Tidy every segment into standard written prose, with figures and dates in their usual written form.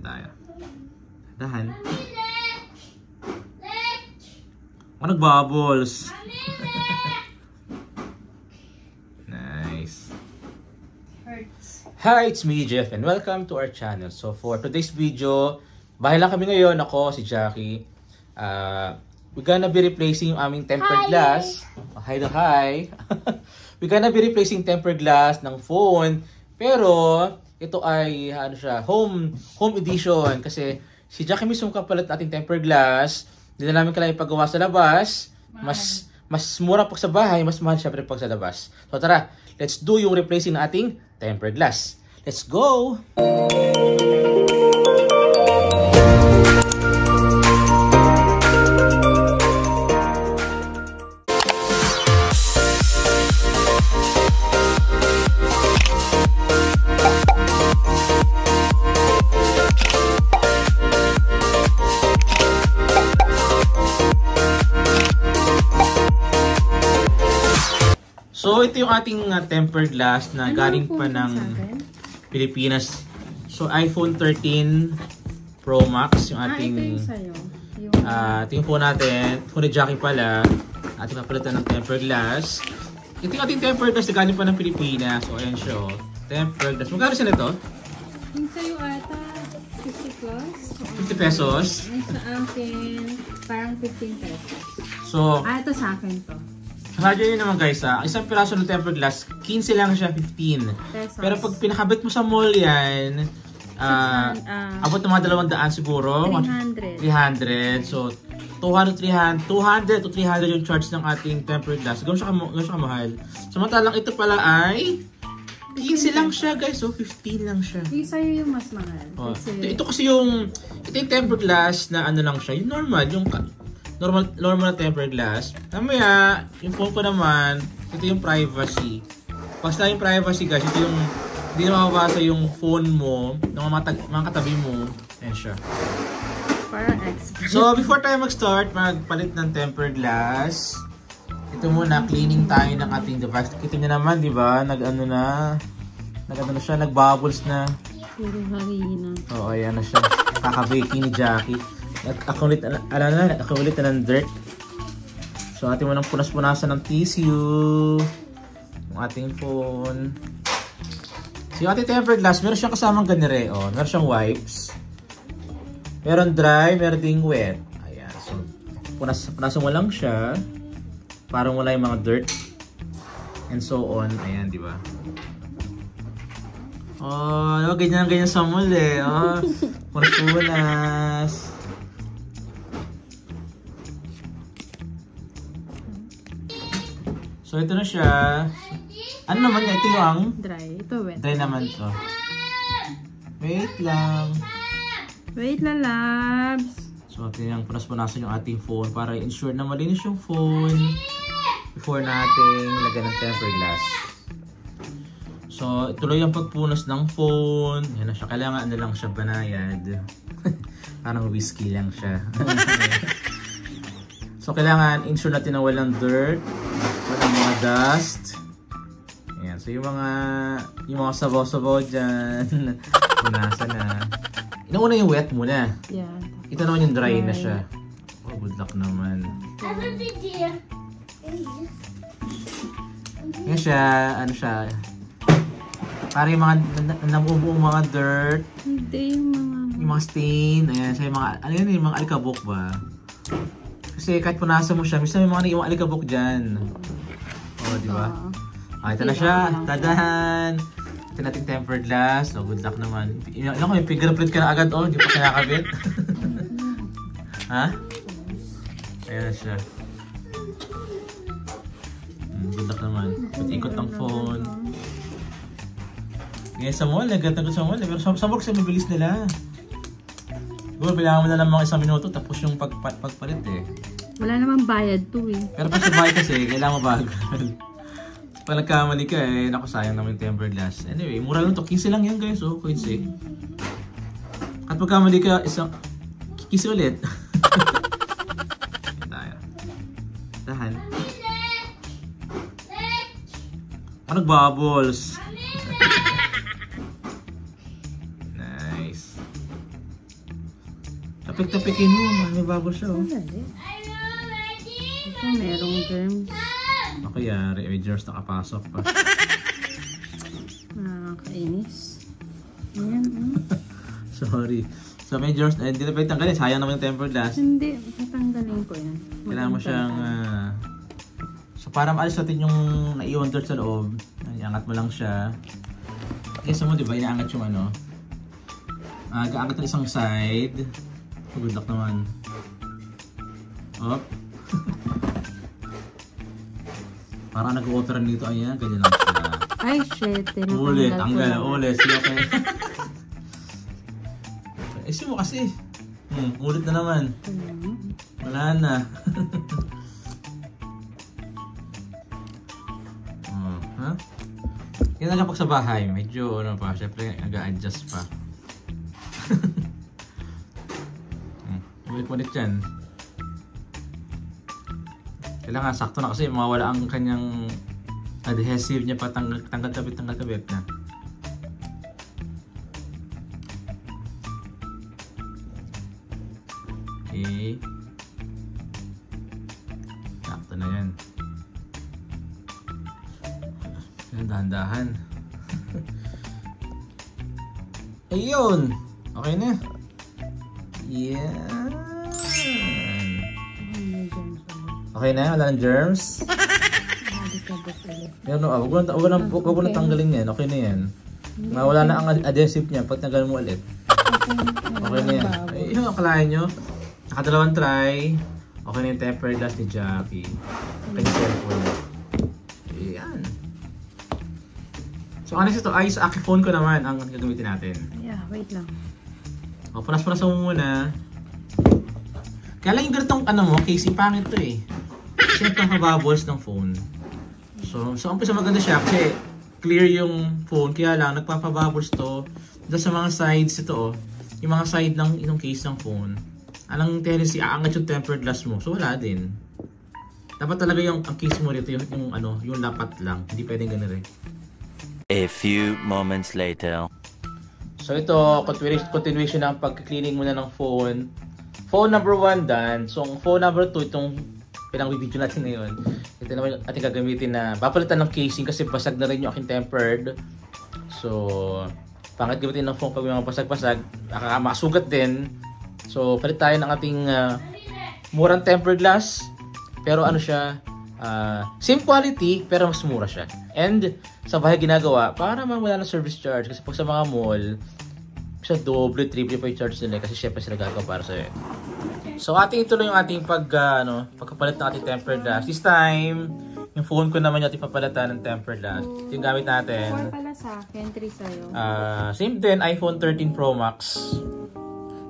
tayo. Dahan. Nagbubbles. Nice. Hi, it's me, Jeff, and welcome to our channel. So for today's video, bahay lang kami ngayon. Ako, si Jackie. We're gonna be replacing yung aming tempered glass. Hi. We're gonna be replacing tempered glass ng phone. Pero ito ay ano siya, home edition kasi si Jackie mismo kapalit nating tempered glass. Hindi na namin kailangan ipagawa sa labas. Mas mura pag sa bahay, mas mahal syempre pag sa labas. So tara, let's do yung replacing ng ating tempered glass. Let's go! So ito yung ating tempered glass na galing pa ng Pilipinas. So iPhone 13 Pro Max yung ating ito yung phone natin. Phone ni Jackie pala. Ating papalitan ng tempered glass. Ito yung ating tempered glass na galing pa ng Pilipinas. So ayan siya. Tempered glass. Magkano siya nito? Yung sa'yo ata 50 plus. 50 pesos. Yung sa akin parang 15 pesos. So ito sa akin to. Imagine nyo naman guys, isang piraso ng tempered glass, 15 lang siya, 15. Pesos. Pero pag pinakabit mo sa mall yan, abot ng mga 200 siguro. 300. So, 200 to 300 yung charge ng ating tempered glass. Gano'n siya kamahal. Samantalang ito pala ay 15 lang siya guys. So, 15 lang siya. Yung sa'yo yung mas mahal. Oh. Ito kasi yung tempered glass na ano lang siya. Yung normal, yung normal na tempered glass. Mamaya, yung phone ko naman, ito yung privacy. Basta yung privacy guys, ito yung hindi na makabasa yung phone mo, ng mga katabi mo. Ayan siya. Parang expert. So, before tayo mag-start, magpalit ng tempered glass. Ito muna, cleaning tayo ng ating device. Kita niyo naman, di ba? Nag-ano na siya, nag-bubbles na. Puro harina. Oo, ayan na siya. Kaka-baking ni Jackie. Akulit na ng dirt. So ating mo nang punas-punasan ng tissue yung ating phone. So yung ating tempered glass, meron siyang kasamang ganire. Oh, meron siyang wipes. Meron dry, meron ding wet. Ayan. So punasan mo lang siya para wala yung mga dirt and so on. Ayan, di ba? Oh, ganyan sa mall eh. Oh, punas. So ito na siya. Ano naman niya? Ito yung dry. Ito wet. Dry naman to. Wait lang. Wait lang, labs. So ito yung punas-punasan yung ating phone para i-ensure na malinis yung phone before natin lagyan ng tempered glass. So ituloy yung pagpunas ng phone. Yan na siya. Kailangan ano lang siya banayad. Parang whiskey lang siya. So kailangan ensure natin na walang dirt. Walang mga dust. Ayan. So yung mga sabaw-sabaw dyan. Punasan na. Inauna yung wet muna. Yeah. Ito naman yung dry na siya. Oh, good luck naman. Yan siya. Ano siya. Para yung mga nabubuong mga dirt. Hindi yung mga stain. Ayan. So yung mga, ano yun, yung mga alikabok ba? Kasi kahit punasan mo siya, minsan may mga yung alikabok dyan. Oh, di ba? Ito na siya. Tadahan! Ito natin tempered glass. Oh, good luck naman. Ilan ko, yung fingerprint ka na agad. Oh, hindi pa kinakabit. Ha? Ayan na siya. Good luck naman. Ikot ng phone. Ngayon sa mall, nagtatagod sa mall. Pero sa mall kasi mabilis nila. Siguro, bilangan mo na lang mga 1 minuto tapos yung pagpalit eh. Wala namang bayad to eh. Pero pag sa bayad kasi, kailangan mabagal. Pag nagkamali ka eh, naku sayang naman yung tempered glass. Anyway, mura lang to. 15 lang yan guys, oh. Coins eh. At pagkamali ka, isang kikisi ulit. Dahan. Nagbubbles. Nice. Tapik-tapikin mo. May bubble siya, oh. Ito merong germs. Ako yari. May germs nakapasok pa. Nakakainis. Ayan, Sorry. So may germs. Hindi na pwede tanggalin. Sayang naman yung tempered glass. Hindi, tatanggalin ko yan. Kailangan mo siyang... So para maalis natin yung naiwan dirt sa loob. Iangat mo lang siya. Kasi mo, di ba? Inaangat yung ano. Gaangat ng isang side. Good luck naman. Op. Parang nag-wateran dito. Ayan, ganyan lang siya. Ay, shit. Ulit, tanggal. Ulit. Sige, okay. Isi mo kasi. Ulit na naman. Wala na. Ha? Yan na kapag sa bahay. Medyo ano pa. Siyempre, nag-a-adjust pa. Ulit yan. Kailangan sakto na kasi mawala ang kanyang adhesive niya pa tanggal-kabit na. Okay. Sakto na yan. Dahan-dahan. Ayun! Okay na. Yan. Okay na? Wala ng germs? Yan, wag mo na tanggalin yan. Okay na yan. Mawala na ang adhesive niya pag tanggal mo ulit. Okay na yan. Ayun, akalain nyo. Nakadalawang try. Okay na yung tempered glass ni Jackie. Okay yung cellphone. Ayan. So, ano ito? Ay, sa aking phone ko naman ang gagamitin natin. Yeah, wait lang. O, punas-punas mo muna. Kaya lang yung ganitong ano mo, casing pangit to eh. Kasi nagpapabubbles ng phone. So umpisa maganda siya kasi clear yung phone. Kaya lang, nagpapabubbles to. Doon sa mga sides ito oh. Yung mga side ng itong case ng phone. Anong tendency, aangat yung tempered glass mo. So wala din. Dapat talaga yung ang case mo dito, yung lapat lang. Hindi pwedeng ganun eh. A few moments later. So ito, continuation ng pag-cleaning muna ng phone. Phone number 1 done. So phone number 2, itong pinang-video natin ngayon. Ito naman yung ating gagamitin na papalitan ng casing kasi basag na rin yung aking tempered. So, pangit gamitin ng phone pag may mga basag-basag. Makasugat din. So, palit tayo ng ating murang tempered glass. Pero ano siya, same quality pero mas mura siya. And sa bahay ginagawa para mawala ng service charge. Kasi pag sa mga mall, sa doble, triple pa yung charge nila kasi syempre sila gagawa para sa'yo. So ating ituloy yung ating pagkapalit ng ating tempered glass. This time, yung phone ko naman yung ating papalitan ng tempered glass. Ito yung gamit natin. 4 pala sa akin, 3 sa'yo. Same din, iPhone 13 Pro Max.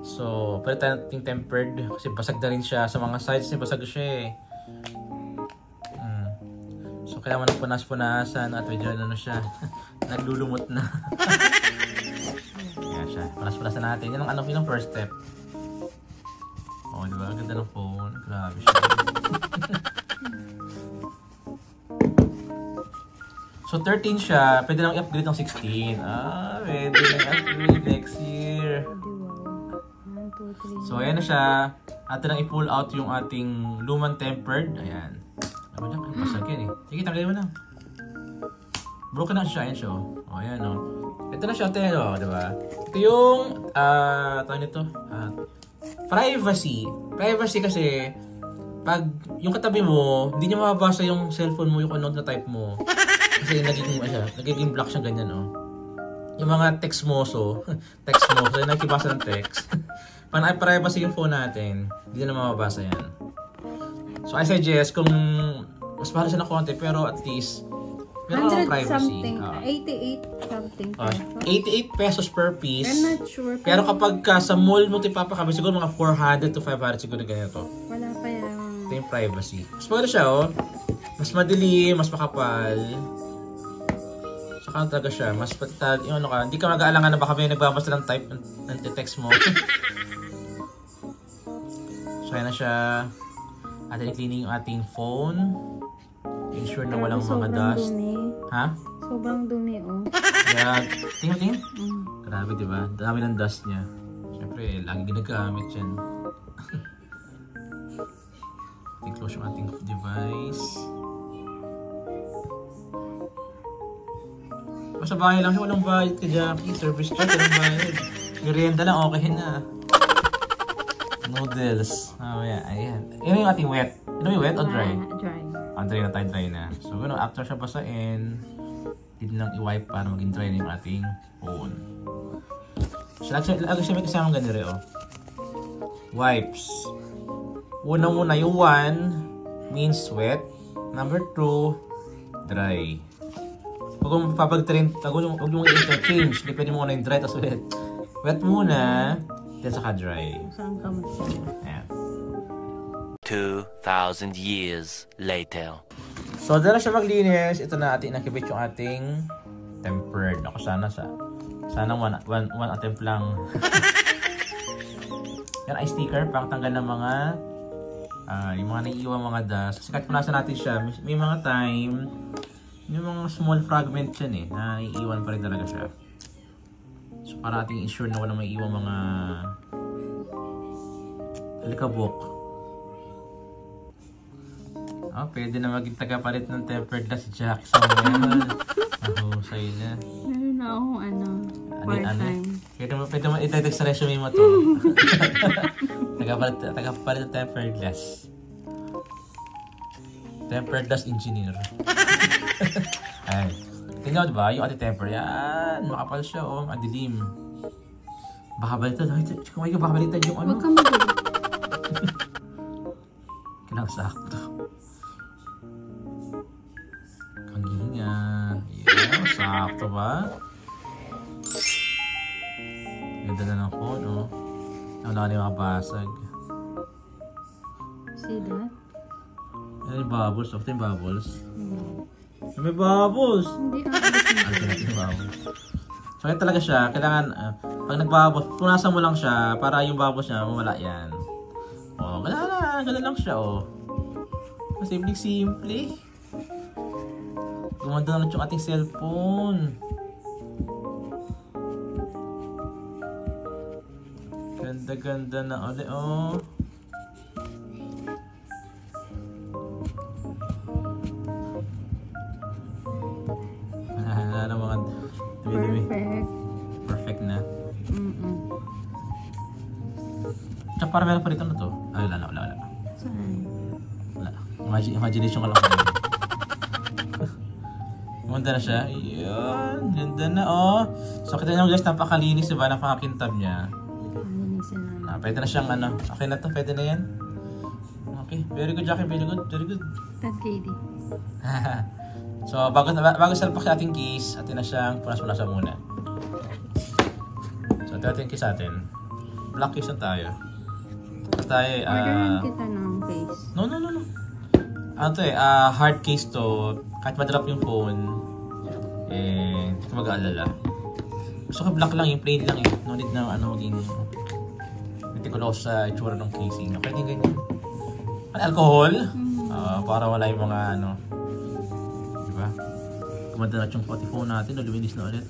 So, palitan natin tempered kasi basag na rin siya. Sa mga sides niya, basag siya eh. So, kailangan na punas-punasan at medyo ano siya. Naglulumot na. Yan siya. Punas-punasan natin. Yan ang first step. Oh, di ba? Ang ganda ng phone. Grabe siya. So, 13 siya. Pwede lang i-upgrade ng 16. Pwede lang i-upgrade next year. So, ayan na siya. Atin lang i-pull out yung ating lumang tempered. Ayan. Ano lang? Ay, pasag yan eh. Sige, tanggalin mo na. Broken na siya. Ayan siya. O, ayan o. Ito na siya. Ito o, diba? Ito yung, tawag nito. Privacy. Privacy kasi, pag yung katabi mo, hindi niya mababasa yung cellphone mo, yung ano na type mo. Kasi nagiging black siya ganyan, oh. Yung mga text mo, so nakikibasa ng text. Paano privacy yung phone natin, hindi na mababasa yan. So I suggest, kung mas mahal siya na konti, pero at least, meron akong privacy. 88 something. 88 pesos per piece. I'm not sure. Pero kapag sa mall mo tipapakabit, siguro mga 400 to 500 siguro ganito. Wala pa yan. Ito yung privacy. Mas maganda siya, oh. Mas madilim, mas makapal. Saka talaga siya, mas patag, yung ano ka, hindi ka mag-aalangan na baka may nagbabasa ng type ng text mo. So, ayan na siya. Atin i-cleaning yung ating phone. Ensure na walang mga dust. Dumi. Ha? Sobrang dumi, oh. Kaya, tingin. Grabe, diba? Dami ng dust niya. Siyempre, Siyempre, lagi ginagamit yan. I-close yung ating device. Sa bahay lang siya, walang bayad ka Jackie. Service charge, walang bayad. Merienda lang, okay na. Noodles. Ayan. Yun yung ating wet. Ano yung wet o dry? Dry. Dry na tayo, dry na. So, after siya basain, hindi lang i-wipe para maging dry na yung ating phone. So, lagi siya may kasamang ganito rin, wipes. Una-muna yung 1 means wet. Number 2, dry. Huwag mong papag-train, huwag mong i-interchange. Hindi pwede mo muna yung dry tapos wet. Wet muna, then saka dry. Saan ka magsabi? Ayan. 2,000 years later. So, dala siya maglinis. Ito na ating nakibit yung ating tempered. Ako sana one attempt lang. Yan ay sticker pang tanggal ng mga yung mga naiiwan mga dust. Kasi kahit punasan natin siya, may mga time yung mga small fragments yan na naiiwan pa rin talaga siya. So para ating ensure na walang maiiwan mga alikabok. Pwede na maging tagapalit ng tempered glass si Jackson. Nahusay na. Meron na akong part-time. Pwede mo itagdag sa resume mo to. Tagapalit ng tempered glass. Tempered glass engineer. Ay. Tingnan mo diba? Yung ating temper. Yan. Makapal siya. Madilim. Baka baliktad. Kung ay ka baka baliktad yung ano. Huwag kang magulo. Kailangan sakto. Kangihinga. Yeah. Sakto ba? Ganda na ng phone, Wala na yung mga basag. See that? Ano yung bubbles? Ito yung bubbles. May bubbles! Hindi Yung bubbles. So, kaya talaga siya. Kailangan, pag nag-bubbles, punasan mo lang siya para yung bubbles niya, mawala yan. Gala lang siya, Simple. Gumanda na yung ating cellphone. Ganda na ulit, Wala na mga dumi-dumi. Perfect na. Tsaka para meron pa rito na to. Ay, wala. Saan? Wala. Imagination ka lang. Gumanda na siya. Ayan. Ganda na, So, kita nyo guys, napakalinis, diba? Napakakintab niya. Pwede na siyang Okay na to, pwede na yan. Okay, very good Jackie, very good. 10 KD. So, bago salpak sa ating keys, atin na siyang punas-punasan muna. So, ito ating keys atin. Black keys na tayo. Ito tayo, orderan kita ng case. No. Ano to hard case to. Kahit madrop yung phone, hindi ka mag-aalala. Gusto ko black lang, yung plain lang No need na maging meticulous sa itsura ng casing. Pwede ganyan. Alcohol. Para wala yung mga diba? Kumanda na yung pati phone natin. Luminis na ulit.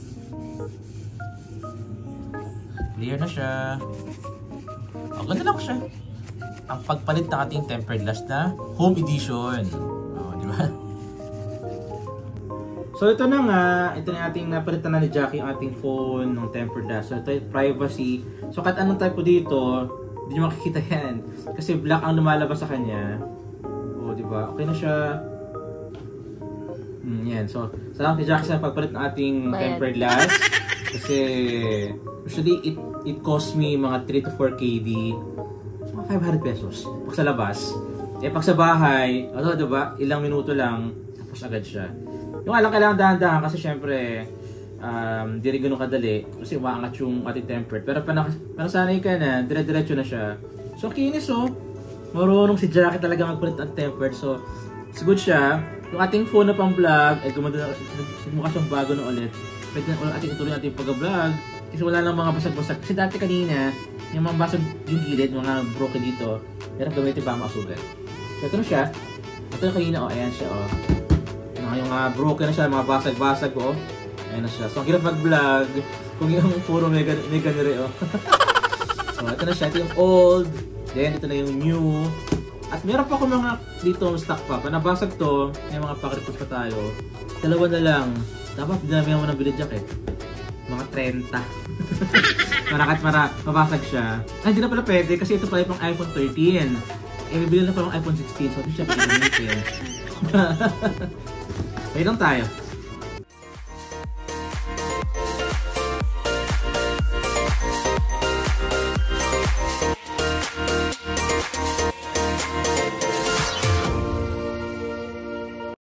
Clear na siya. Ganda lang siya. Ang pagpalit ng ating tempered glass na home edition. Diba? So ito na nga, ito na ating napalitan na ni Jackie ang ating phone ng tempered glass. So ito yung privacy. So kahit anong type po dito, hindi nyo makikita yan. Kasi black ang lumalabas sa kanya. Diba? Okay na siya. Yan. So salamat ni Jackie sa pagpalit ng ating tempered glass. Kasi usually it cost me mga 3 to 4 KD. Mga 500 pesos. Pag sa labas. Pag sa bahay, diba? Ilang minuto lang, tapos agad siya. Yung alang kailangan dahan-dahan kasi syempre di rin ganun kadali kasi umaangat yung ating tempered. Pero panasanay ka na, dire-diretso na siya. So kinis marunong si Jackie talaga magpalit ng tempered. So it's good siya. Yung ating phone na pang vlog ay gumanda mukha siyang bago na ulit. Pwede na ating ituloy natin pag-vlog kasi wala lang mga basag-basag. Kasi dati kanina yung mga basag yung gilid, mga broken dito, pero gamitin pa makasugat. So ito na siya. Ito na kanina ayan siya yung broken na siya, mga basag-basag Ayan na siya. So, ang hirap mag-vlog kung yung puro mega nire So, ito na siya. Ito yung old. Then, ito na yung new. At meron pa ako mga dito stock pa. Panabasag to, may mga pakiripos pa tayo. Dalawa na lang. Dapat dinamihan mo ng bilid jack eh. Mga 30. Para kahit mabasag siya. Ay, hindi na pala pwede kasi ito pala yung iPhone 13. Eh, bibili na pala ng iPhone 16. So, hindi siya pwede gamitin. Ayun lang tayo.